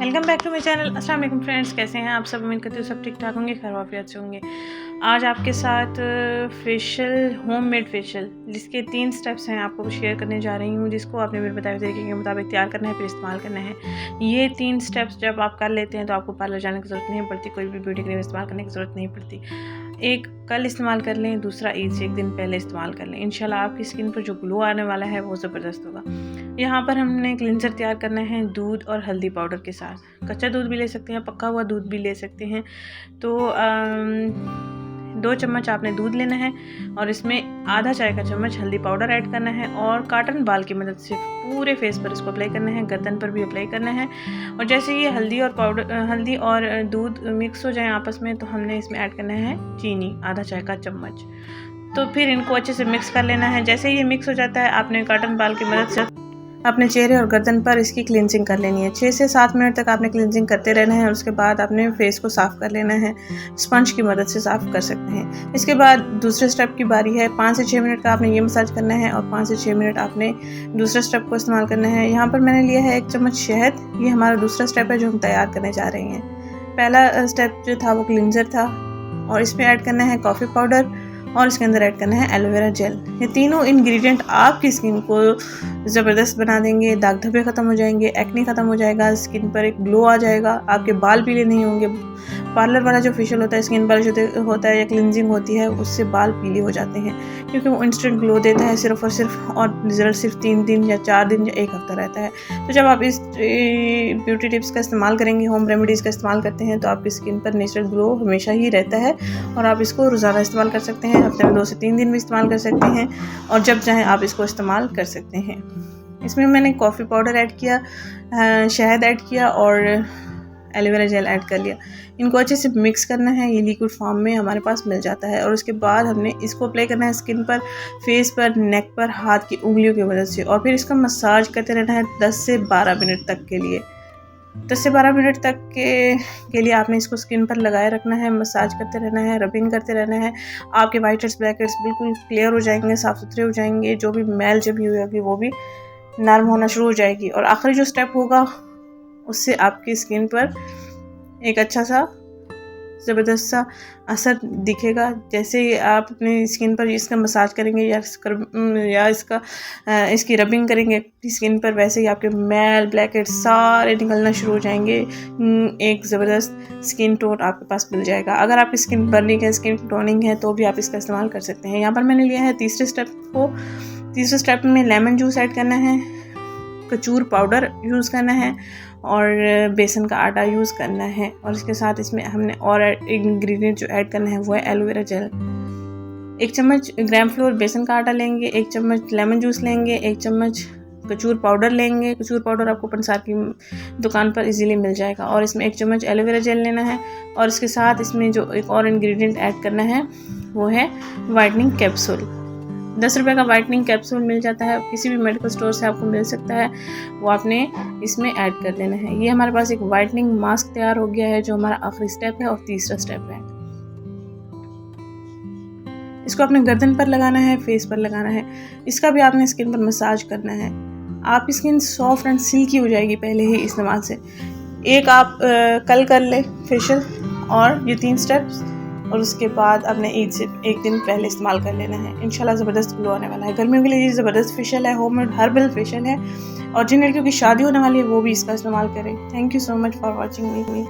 Welcome back to my channel. अस्सलाम वालेकुम friends, कैसे हैं आप सब? उम्मीद करती हूँ सब ठीक ठाक होंगे, खैर वाफियत से होंगे। आज आपके साथ फेशियल, होममेड फेशियल, जिसके 3 स्टेप्स हैं आपको शेयर करने जा रही हूँ, जिसको आपने मेरे बताए तरीके के मुताबिक तैयार करना है, फिर इस्तेमाल करना है। ये 3 स्टेप्स जब आप कर लेते हैं तो आपको पार्लर जाने की ज़रूरत नहीं पड़ती, कोई भी ब्यूटी क्रीम इस्तेमाल करने की ज़रूरत नहीं पड़ती। एक कल इस्तेमाल कर लें, दूसरा ईद से एक दिन पहले इस्तेमाल कर लें। इंशाल्लाह आपकी स्किन पर जो ग्लो आने वाला है वो ज़बरदस्त होगा। यहाँ पर हमने क्लिनजर तैयार करना है दूध और हल्दी पाउडर के साथ। कच्चा दूध भी ले सकते हैं, पका हुआ दूध भी ले सकते हैं। तो 2 चम्मच आपने दूध लेना है और इसमें आधा चाय का चम्मच हल्दी पाउडर ऐड करना है और कॉटन बाल की मदद से पूरे फेस पर इसको अप्लाई करना है, गर्दन पर भी अप्लाई करना है। और जैसे ये हल्दी और दूध मिक्स हो जाए आपस में, तो हमने इसमें ऐड करना है चीनी, आधा चाय का चम्मच। तो फिर इनको अच्छे से मिक्स कर लेना है। जैसे ये मिक्स हो जाता है, आपने कॉटन बाल की मदद से अपने चेहरे और गर्दन पर इसकी क्लिनजिंग कर लेनी है। 6 से 7 मिनट तक आपने क्लिनजिंग करते रहना है और उसके बाद आपने फेस को साफ़ कर लेना है। स्पंज की मदद से साफ़ कर सकते हैं। इसके बाद दूसरे स्टेप की बारी है। 5 से 6 मिनट का आपने ये मसाज करना है और 5 से 6 मिनट आपने दूसरे स्टेप को इस्तेमाल करना है। यहाँ पर मैंने लिया है 1 चम्मच शहद। ये हमारा दूसरा स्टेप है जो हम तैयार करने जा रहे हैं। पहला स्टेप जो था वो क्लिनजर था और इसमें ऐड करना है कॉफ़ी पाउडर और इसके अंदर ऐड करना है एलोवेरा जेल। ये तीनों इंग्रेडिएंट आपकी स्किन को ज़बरदस्त बना देंगे। दाग धब्बे ख़त्म हो जाएंगे, एक्ने ख़त्म हो जाएगा, स्किन पर एक ग्लो आ जाएगा, आपके बाल पीले नहीं होंगे। पार्लर वाला जो फेशियल होता है, स्किन पर जो होता है या क्लिनजिंग होती है, उससे बाल पीले हो जाते हैं क्योंकि वो इंस्टेंट ग्लो देता है सिर्फ और सिर्फ, और रिजल्ट सिर्फ 3 दिन या 4 दिन या 1 हफ्ता रहता है। तो जब आप इस ब्यूटी टिप्स का इस्तेमाल करेंगे, होम रेमेडीज़ का इस्तेमाल करते हैं, तो आपकी स्किन पर नेचुरल ग्लो हमेशा ही रहता है और आप इसको रोज़ाना इस्तेमाल कर सकते हैं। हफ्ते में 2 से 3 दिन भी इस्तेमाल कर सकते हैं और जब चाहें आप इसको इस्तेमाल कर सकते हैं। इसमें मैंने कॉफ़ी पाउडर ऐड किया, शहद ऐड किया और एलोवेरा जेल ऐड कर लिया। इनको अच्छे से मिक्स करना है। ये लिक्विड फॉर्म में हमारे पास मिल जाता है और उसके बाद हमने इसको अप्लाई करना है स्किन पर, फेस पर, नेक पर, हाथ की उंगलियों की मदद से, और फिर इसका मसाज करते रहना है 10 से 12 मिनट तक के लिए। 10 से 12 मिनट तक के लिए आपने इसको स्किन पर लगाए रखना है, मसाज करते रहना है, रबिंग करते रहना है। आपके वाइट हेड्स, ब्लैक हेड्स बिल्कुल क्लियर हो जाएंगे, साफ़ सुथरे हो जाएंगे। जो भी मैल जमी हुई होगी वो भी नरम होना शुरू हो जाएगी और आखिरी जो स्टेप होगा उससे आपकी स्किन पर एक अच्छा सा ज़बरदस्त सा असर दिखेगा। जैसे ही आप अपनी स्किन पर इसका मसाज करेंगे या इसकी रबिंग करेंगे अपनी स्किन पर, वैसे ही आपके मैल, ब्लैक हेड्स सारे निकलना शुरू हो जाएंगे। एक ज़बरदस्त स्किन टोन आपके पास मिल जाएगा। अगर आपकी स्किन बर्निंग है, स्किन टोनिंग है, तो भी आप इसका इस्तेमाल कर सकते हैं। यहाँ पर मैंने लिया है तीसरे स्टेप में लेमन जूस ऐड करना है, कचूर पाउडर यूज़ करना है और बेसन का आटा यूज़ करना है। और इसके साथ इसमें हमने और इंग्रेडिएंट जो ऐड करना है वो है एलोवेरा जेल। 1 चम्मच ग्राम फ्लोर बेसन का आटा लेंगे, 1 चम्मच लेमन जूस लेंगे, 1 चम्मच कचूर पाउडर लेंगे। कचूर पाउडर आपको पंसार की दुकान पर इजीली मिल जाएगा। और इसमें 1 चम्मच एलोवेरा जेल लेना है और इसके साथ इसमें जो एक और इंग्रेडिएंट ऐड करना है वो है वाइटनिंग कैप्सूल। 10 रुपये का वाइटनिंग कैप्सूल मिल जाता है, किसी भी मेडिकल स्टोर से आपको मिल सकता है, वो आपने इसमें ऐड कर लेना है। ये हमारे पास एक वाइटनिंग मास्क तैयार हो गया है जो हमारा आखिरी स्टेप है और तीसरा स्टेप है। इसको अपने गर्दन पर लगाना है, फेस पर लगाना है। इसका भी आपने स्किन पर मसाज करना है। आपकी स्किन सॉफ्ट एंड सिल्की हो जाएगी पहले ही इस्तेमाल से। एक आप कल कर ले फेशियल और ये 3 स्टेप्स, और उसके बाद आपने ईद से 1 दिन पहले इस्तेमाल कर लेना है। इंशाल्लाह ज़बरदस्त ग्लो आने वाला है। गर्मियों के लिए ये ज़बरदस्त फेशियल है, होममेड हर्बल फेशियल है और जिन लड़कियों की शादी होने वाली है वो भी इसका इस्तेमाल करें। Thank you so much for watching me.